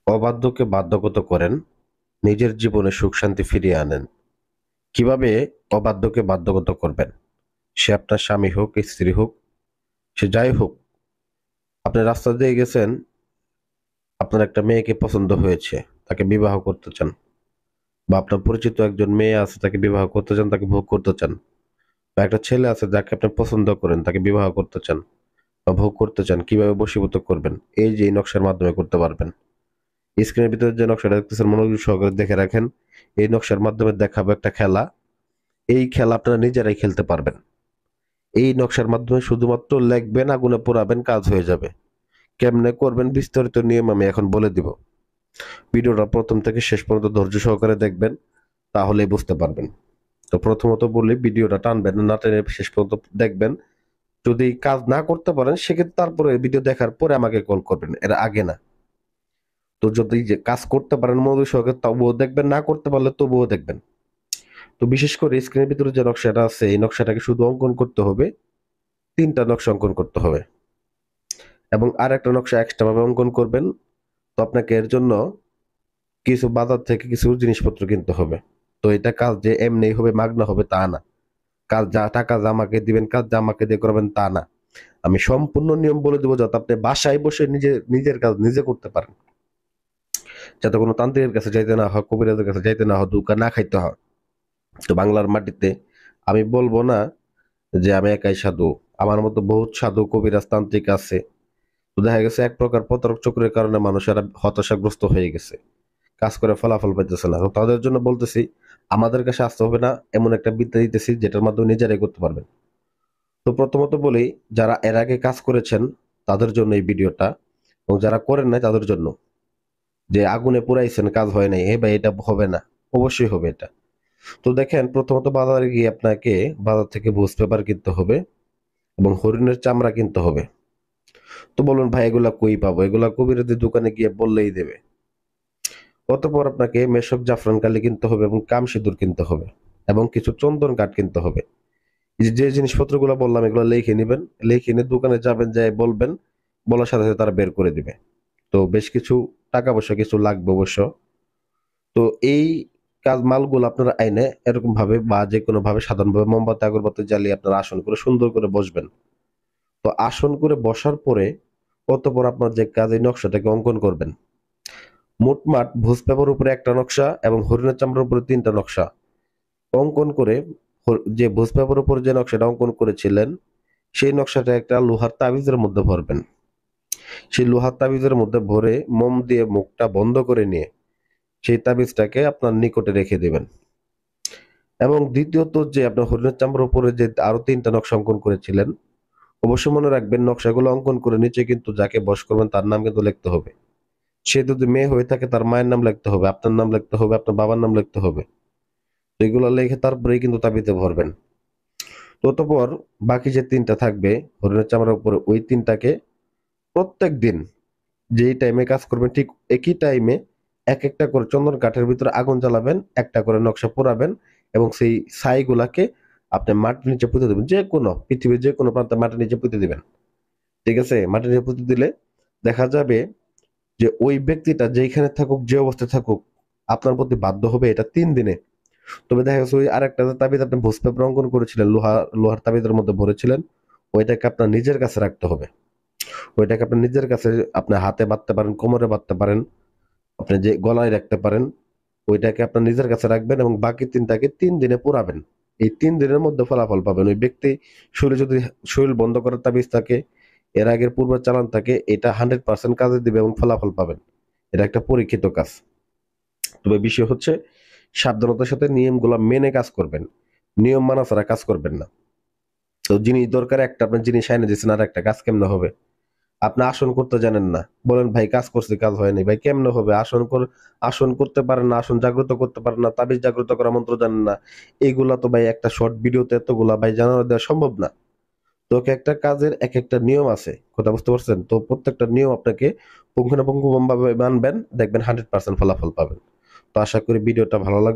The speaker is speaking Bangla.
অবাধ্যকে বাধ্যগত করেন, নিজের জীবনে সুখ শান্তি ফিরিয়ে আনেন। কিভাবে অবাধ্যকে বাধ্যগত করবেন? সে আপনার স্বামী হোক, স্ত্রী হোক, সে যাই হোক। আপনি রাস্তা দিয়ে গেছেন, আপনার একটা মেয়েকে পছন্দ হয়েছে, তাকে বিবাহ করতে চান, বা আপনার পরিচিত একজন মেয়ে আছে, তাকে বিবাহ করতে চান, তাকে ভোগ করতে চান, বা একটা ছেলে আছে যাকে আপনি পছন্দ করেন, তাকে বিবাহ করতে চান বা ভোগ করতে চান। কিভাবে বশীভূত করবেন? এই যে এই নকশার মাধ্যমে করতে পারবেন। স্ক্রিনের ভিতরে যে নকশাটা দেখতেছেন, মনোযোগ সহকারে দেখে রাখেন। এই নকশার মাধ্যমে দেখাবো একটা খেলা। এই খেলা আপনারা নিজেরাই খেলতে পারবেন। এই নকশার মাধ্যমে শুধুমাত্র লিখবেন, আগুনে পোড়াবেন, কাজ হয়ে যাবে। কেমনে করবেন বিস্তারিত নিয়ম আমি এখন বলে দিব। ভিডিওটা প্রথম থেকে শেষ পর্যন্ত ধৈর্য সহকারে দেখবেন, তাহলেই বুঝতে পারবেন। তো প্রথমত বলি, ভিডিওটা টানবেন না, না টেনে শেষ পর্যন্ত দেখবেন। যদি কাজ না করতে পারেন সেক্ষেত্রে তারপরে ভিডিও দেখার পরে আমাকে কল করবেন, এর আগে না। তো যদি যে কাজ করতে পারেন মনোযোগ সহকারে তবুও দেখবেন, না করতে পারলে তবুও দেখবেন। তো বিশেষ করে স্ক্রিনের ভিতরে যে নকশাটা আছে, এই নকশাটাকে শুধু অঙ্কন করতে হবে। 3টা নকশা অঙ্কন করতে হবে এবং আর একটা নকশা এক্সট্রা ভাবে অঙ্কন করবেন। তো আপনাকে এর জন্য কিছু বাজার থেকে কিছু জিনিসপত্র কিনতে হবে। তো এটা কাজ যে এমনি হবে, মাগনা হবে তা না। কাজ যা টাকা যা আমাকে দিবেন, কাজ যা আমাকে দিয়ে করবেন তা না। আমি সম্পূর্ণ নিয়ম বলে দেবো, যাতে আপনি বাসায় বসে নিজের কাজ নিজে করতে পারেন। যাতে কোনো তান্ত্রিকের কাছে যাইতে না হয়, কবিরাজের কাছে যাইতে না হয়, ধোঁকা না খাইতে হয়। তো বাংলার মাটিতে আমি বলবো না যে আমি একাই সাধু। আমার মতো বহুত সাধু, কবিরাজ, তান্ত্রিক আছে। তো দেখা গেছে এক প্রকার প্রতারক চক্রের কারণে মানুষেরা হতাশাগ্রস্ত হয়ে গেছে, কাজ করে ফলাফল পাইতেছে না। তো তাদের জন্য বলতেছি, আমাদের কাছে আসতে হবে না, এমন একটা বিদ্যা দিতেছি যেটার মাধ্যমে নিজেরাই করতে পারবেন। তো প্রথমত বলি, যারা এর আগে কাজ করেছেন তাদের জন্য এই ভিডিওটা, এবং যারা করেন নাই তাদের জন্য। যে আগুনে পুড়াইছেন, কাজ হয় নাই, ভাই এটা হবে না। অবশ্যই হবে এটা। তো দেখেন, প্রথমত বাজারে গিয়ে আপনাকে বাজার থেকে ভুজ পেপার কিনতে হবে এবং হরিণের চামড়া কিনতে হবে। তো বলুন ভাই, এগুলা কই পাবো? এগুলা কবিরাজের দোকানে গিয়ে বললেই দেবে। অতঃপর আপনাকে মেশক জাফরান কালি কিনতে হবে এবং কাম সিঁদুর কিনতে হবে এবং কিছু চন্দন কাঠ কিনতে হবে। এই যে জিনিসপত্রগুলো বললাম, এগুলো লিখে নেবেন। লিখে নিয়ে দোকানে যাবেন, যাই বলবেন, বলার সাথে সাথে তারা বের করে দিবে। তো বেশ কিছু টাকা পয়সা কিছু লাগবে অবশ্য। তো এই কাজ মালগুলো আপনারা আইনে এরকম ভাবে বা যে কোনো ভাবে সাধারণভাবে মোমবাতি আগরবাতি জ্বালিয়ে আপনারা আসন করে সুন্দর করে বসবেন। তো আসন করে বসার পরে অতঃপর আপনার যে কাজ, এই নকশাটাকে অঙ্কন করবেন। মোটমাট ভোজ পেপার উপরে একটা নকশা এবং হরিণের চামড়ার উপরে 3টা নকশা অঙ্কন করে, যে ভোজ পেপার উপরে যে নকশাটা অঙ্কন করেছিলেন সেই নকশাটা একটা লোহার তাবিজের মধ্যে ভরবেন। সেই লোহার তাবিজের মধ্যে ভরে মোম দিয়ে মুখটা বন্ধ করে নিয়ে সেই তাবিজটাকে আপনার নিকটে রেখে দেবেন। এবং দ্বিতীয়ত, যে আপনার হরিণের চামড়ার উপরে যে আরো 3টা নকশা অঙ্কন করেছিলেন, অবশ্যই মনে রাখবেন নকশাগুলো অঙ্কন করে নিচে কিন্তু যাকে বশ করবেন তার নাম কিন্তু লিখতে হবে। সে যদি মেয়ে হয়ে থাকে তার মায়ের নাম লিখতে হবে, আপনার নাম লিখতে হবে, আপনার বাবার নাম লিখতে হবে। তো এগুলো লিখে তারপরেই কিন্তু তাবিজে ভরবেন। ততপর বাকি যে 3টা থাকবে হরিণের চামড়ার উপরে, ওই 3টাকে প্রত্যেক দিন যেই টাইমে কাজ করবেন ঠিক একই টাইমে এক একটা করে চন্দন কাঠের ভিতরে আগুন জ্বালাবেন, একটা করে নকশা পোড়াবেন এবং সেই ছাইগুলাকে আপনি মাটির নিচে পুঁতে দেবেন। যে কোনো পৃথিবীর যে কোনো প্রান্তে মাটির নিচে পুঁতে দিবেন। ঠিক আছে? মাটির নিচে পুঁতে দিলে দেখা যাবে যে ওই ব্যক্তিটা যেখানে থাকুক, যে অবস্থায় থাকুক, আপনার প্রতি বাধ্য হবে এটা 3 দিনে। তবে দেখা গেছে ওই আরেকটা যে তাবিজ আপনি ভোজ পেপার অঙ্কন করেছিলেন, লোহার তাবিজের মধ্যে ভরেছিলেন, ওইটাকে আপনার নিজের কাছে রাখতে হবে। ওইটাকে আপনার নিজের কাছে, আপনি হাতে বাঁধতে পারেন, কোমরে বাঁধতে পারেন, আপনি যে গলায় রাখতে পারেন। ওইটাকে আপনার নিজের কাছে রাখবেন এবং বাকি 3টাকে 3 দিনে পোড়াবেন। এই 3 দিনের মধ্যে ফলাফল পাবেন। ওই ব্যক্তি শরীরে যদি শরীর বন্ধ করার তাবিজ থাকে, এর আগের পূর্বের চালান থাকে, এটা 100% কাজে দিবে এবং ফলাফল পাবেন। এটা একটা পরীক্ষিত কাজ। তবে বিষয় হচ্ছে, সাবধানতার সাথে নিয়মগুলো মেনে কাজ করবেন। নিয়ম মানা ছাড়া কাজ করবেন না। তো জিনিস দরকার একটা, আপনার জিনিস আইনে দিচ্ছেন, আর একটা কাজ কেমনে হবে? আপনি আসন করতে জানেন না, বলেন ভাই কাজ করছি, কাজ হয়নি। ভাই কেমনে হবে? আসন করতে পারেন না, আসন জাগ্রত করতে পারেন না, তাবিজ জাগ্রত করা মন্ত্র জানেন না। এইগুলা তো ভাই একটা শর্ট ভিডিওতে এতগুলা ভাই জানানো দেওয়া সম্ভব না। তো একটা কাজের এক একটা নিয়ম আছে, কথা বুঝতে পারছেন? তো প্রত্যেকটা নিয়ম আপনাকে পুঙ্খানুপুঙ্খ ভাবে মানবেন, দেখবেন 100% ফলাফল পাবেন। তো আশা করি ভিডিওটা ভালো লাগবে।